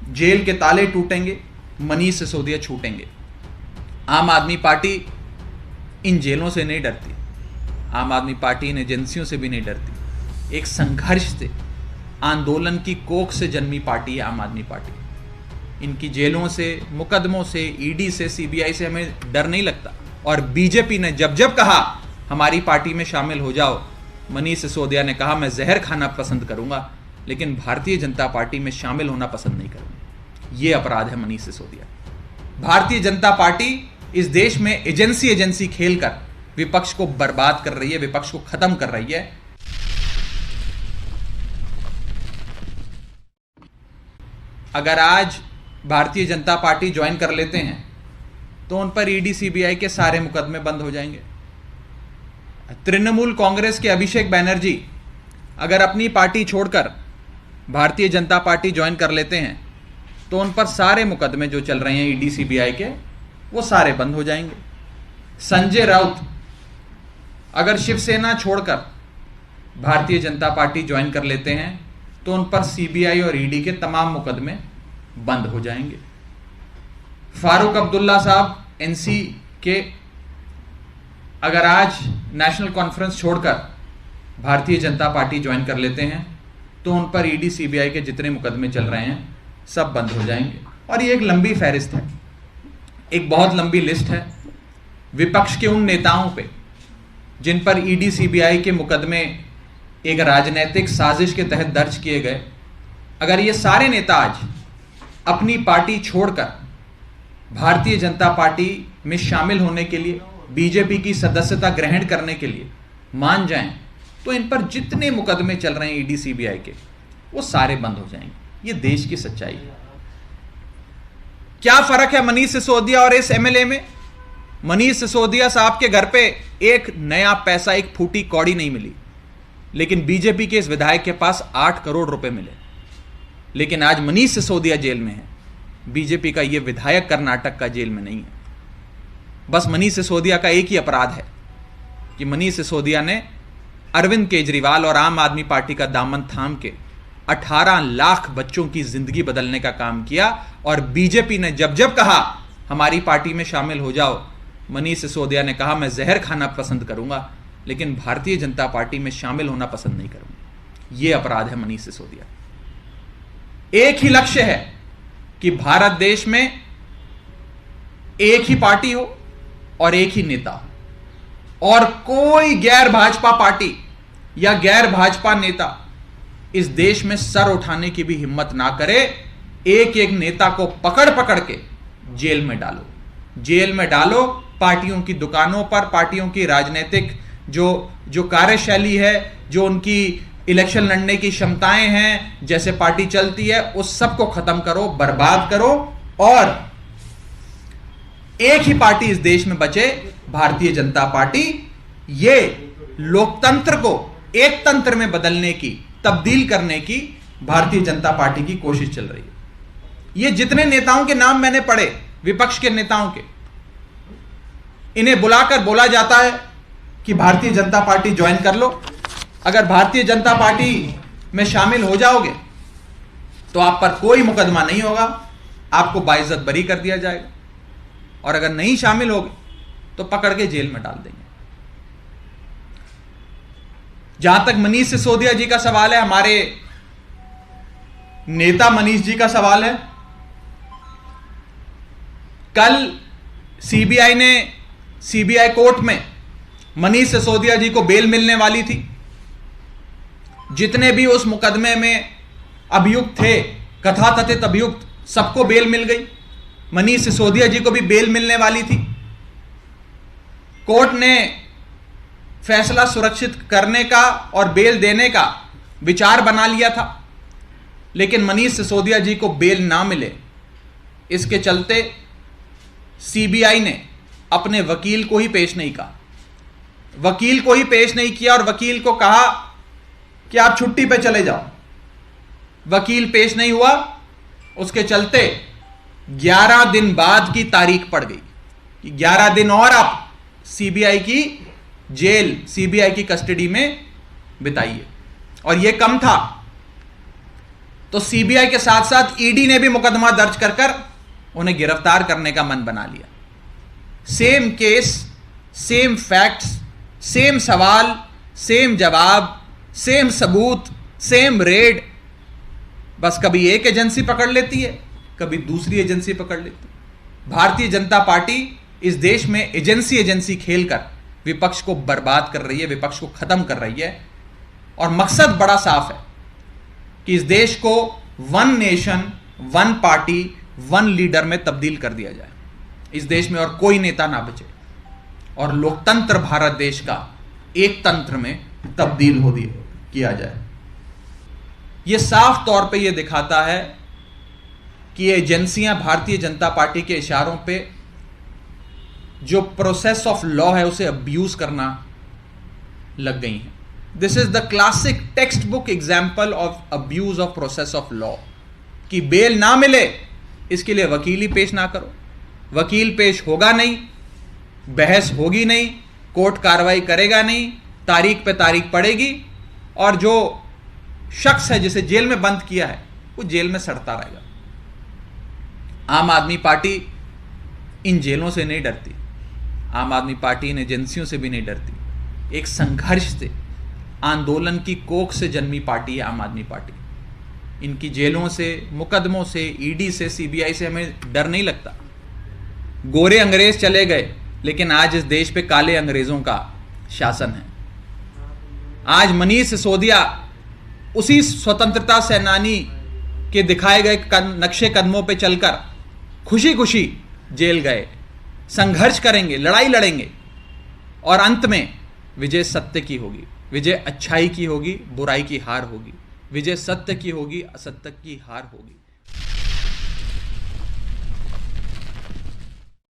Jail के ताले टूटेंगे, मनीष सिसोदिया छूटेंगे। आम आदमी पार्टी इन जेलों से नहीं डरती, आम आदमी पार्टी इन एजेंसियों से भी नहीं डरती। एक संघर्ष से, आंदोलन की कोख से जन्मी पार्टी है आम आदमी पार्टी। इनकी जेलों से, मुकदमों से, ईडी से, सीबीआई से हमें डर नहीं लगता। और बीजेपी ने जब जब कहा हमारी पार्टी में शामिल हो जाओ, मनीष सिसोदिया ने कहा मैं जहर खाना पसंद करूंगा लेकिन भारतीय जनता पार्टी में शामिल होना पसंद नहीं करूंगा। यह अपराध है मनीष सिसोदिया। भारतीय जनता पार्टी इस देश में एजेंसी खेलकर विपक्ष को बर्बाद कर रही है, विपक्ष को खत्म कर रही है। अगर आज भारतीय जनता पार्टी ज्वाइन कर लेते हैं तो उन पर ईडी सीबीआई के सारे मुकदमे बंद हो जाएंगे। तृणमूल कांग्रेस के अभिषेक बैनर्जी अगर अपनी पार्टी छोड़कर भारतीय जनता पार्टी ज्वाइन कर लेते हैं तो उन पर सारे मुकदमे जो चल रहे हैं ईडी सीबीआई के, वो सारे बंद हो जाएंगे। संजय राउत अगर शिवसेना छोड़कर भारतीय जनता पार्टी ज्वाइन कर लेते हैं तो उन पर सीबीआई और ईडी के तमाम मुकदमे बंद हो जाएंगे। फारूक अब्दुल्ला साहब एनसी के अगर आज नेशनल कॉन्फ्रेंस छोड़कर भारतीय जनता पार्टी ज्वाइन कर लेते हैं तो उन पर ईडी सीबीआई के जितने मुकदमे चल रहे हैं सब बंद हो जाएंगे। और ये एक लंबी फहरिस्त है, एक बहुत लंबी लिस्ट है विपक्ष के उन नेताओं पे जिन पर ईडी सीबीआई के मुकदमे एक राजनीतिक साजिश के तहत दर्ज किए गए। अगर ये सारे नेता आज अपनी पार्टी छोड़कर भारतीय जनता पार्टी में शामिल होने के लिए, बीजेपी की सदस्यता ग्रहण करने के लिए मान जाएं तो इन पर जितने मुकदमे चल रहे हैं ईडी सीबीआई के, वो सारे बंद हो जाएंगे। ये देश की सच्चाई है। क्या फर्क है मनीष सिसोदिया और इस एमएलए में? मनीष सिसोदिया साहब के घर पे एक नया पैसा, एक फूटी कौड़ी नहीं मिली, लेकिन बीजेपी के इस विधायक के पास 8 करोड़ रुपए मिले। लेकिन आज मनीष सिसोदिया जेल में है, बीजेपी का यह विधायक कर्नाटक का जेल में नहीं है। बस मनीष सिसोदिया का एक ही अपराध है कि मनीष सिसोदिया ने अरविंद केजरीवाल और आम आदमी पार्टी का दामन थाम के 18 लाख बच्चों की जिंदगी बदलने का काम किया। और बीजेपी ने जब जब कहा हमारी पार्टी में शामिल हो जाओ, मनीष सिसोदिया ने कहा मैं जहर खाना पसंद करूंगा लेकिन भारतीय जनता पार्टी में शामिल होना पसंद नहीं करूंगा। यह अपराध है मनीष सिसोदिया। एक ही लक्ष्य है कि भारत देश में एक ही पार्टी हो और एक ही नेता हो, और कोई गैर भाजपा पार्टी या गैर भाजपा नेता इस देश में सर उठाने की भी हिम्मत ना करे। एक एक नेता को पकड़ पकड़ के जेल में डालो, जेल में डालो। पार्टियों की दुकानों पर, पार्टियों की राजनीतिक जो कार्यशैली है, जो उनकी इलेक्शन लड़ने की क्षमताएं हैं, जैसे पार्टी चलती है, उस सब को खत्म करो, बर्बाद करो, और एक ही पार्टी इस देश में बचे, भारतीय जनता पार्टी। ये लोकतंत्र को एक तंत्र में बदलने की, तब्दील करने की भारतीय जनता पार्टी की कोशिश चल रही है। ये जितने नेताओं के नाम मैंने पढ़े, विपक्ष के नेताओं के, इन्हें बुलाकर बोला जाता है कि भारतीय जनता पार्टी ज्वाइन कर लो। अगर भारतीय जनता पार्टी में शामिल हो जाओगे तो आप पर कोई मुकदमा नहीं होगा, आपको बाइज्जत बरी कर दिया जाएगा, और अगर नहीं शामिल होगे तो पकड़ के जेल में डाल देंगे। जहां तक मनीष सिसोदिया जी का सवाल है, हमारे नेता मनीष जी का सवाल है, कल सीबीआई कोर्ट में मनीष सिसोदिया जी को बेल मिलने वाली थी। जितने भी उस मुकदमे में अभियुक्त थे, कथाकथित अभियुक्त, सबको बेल मिल गई। मनीष सिसोदिया जी को भी बेल मिलने वाली थी। कोर्ट ने फैसला सुरक्षित करने का और बेल देने का विचार बना लिया था, लेकिन मनीष सिसोदिया जी को बेल ना मिले, इसके चलते सीबीआई ने अपने वकील को ही पेश नहीं किया, वकील को ही पेश नहीं किया, और वकील को कहा कि आप छुट्टी पे चले जाओ। वकील पेश नहीं हुआ, उसके चलते 11 दिन बाद की तारीख पड़ गई कि 11 दिन और आप सीबीआई की जेल, सीबीआई की कस्टडी में बिताइए। और यह कम था, तो सीबीआई के साथ साथ ईडी ने भी मुकदमा दर्ज कर उन्हें गिरफ्तार करने का मन बना लिया। Same case, same facts, same सवाल, सेम जवाब, सेम सबूत, सेम रेड। बस कभी एक एजेंसी पकड़ लेती है, कभी दूसरी एजेंसी पकड़ लेती है। भारतीय जनता पार्टी इस देश में एजेंसी खेलकर विपक्ष को बर्बाद कर रही है, विपक्ष को खत्म कर रही है। और मकसद बड़ा साफ है कि इस देश को one nation, one party, one leader में तब्दील कर दिया जाए। इस देश में और कोई नेता ना बचे और लोकतंत्र भारत देश का एक तंत्र में तब्दील किया जाए। यह साफ तौर पे यह दिखाता है कि ये एजेंसियां भारतीय जनता पार्टी के इशारों पे जो प्रोसेस ऑफ लॉ है उसे अब्यूज करना लग गई हैं। This is the classic text book example of abuse of process of law कि बेल ना मिले इसके लिए वकील ही पेश ना करो, वकील पेश होगा नहीं, बहस होगी नहीं, कोर्ट कार्रवाई करेगा नहीं, तारीख पे तारीख पड़ेगी और जो शख्स है जिसे जेल में बंद किया है वो जेल में सड़ता रहेगा। आम आदमी पार्टी इन जेलों से नहीं डरती, आम आदमी पार्टी इन एजेंसियों से भी नहीं डरती। एक संघर्ष से, आंदोलन की कोख से जन्मी पार्टी है आम आदमी पार्टी। इनकी जेलों से, मुकदमों से, ईडी से, सीबीआई से हमें डर नहीं लगता। गोरे अंग्रेज चले गए लेकिन आज इस देश पे काले अंग्रेजों का शासन है। आज मनीष सिसोदिया उसी स्वतंत्रता सेनानी के दिखाए गए नक्शे कदमों पे चलकर खुशी खुशी जेल गए। संघर्ष करेंगे, लड़ाई लड़ेंगे और अंत में विजय सत्य की होगी, विजय अच्छाई की होगी, बुराई की हार होगी। विजय सत्य की होगी, असत्य की हार होगी।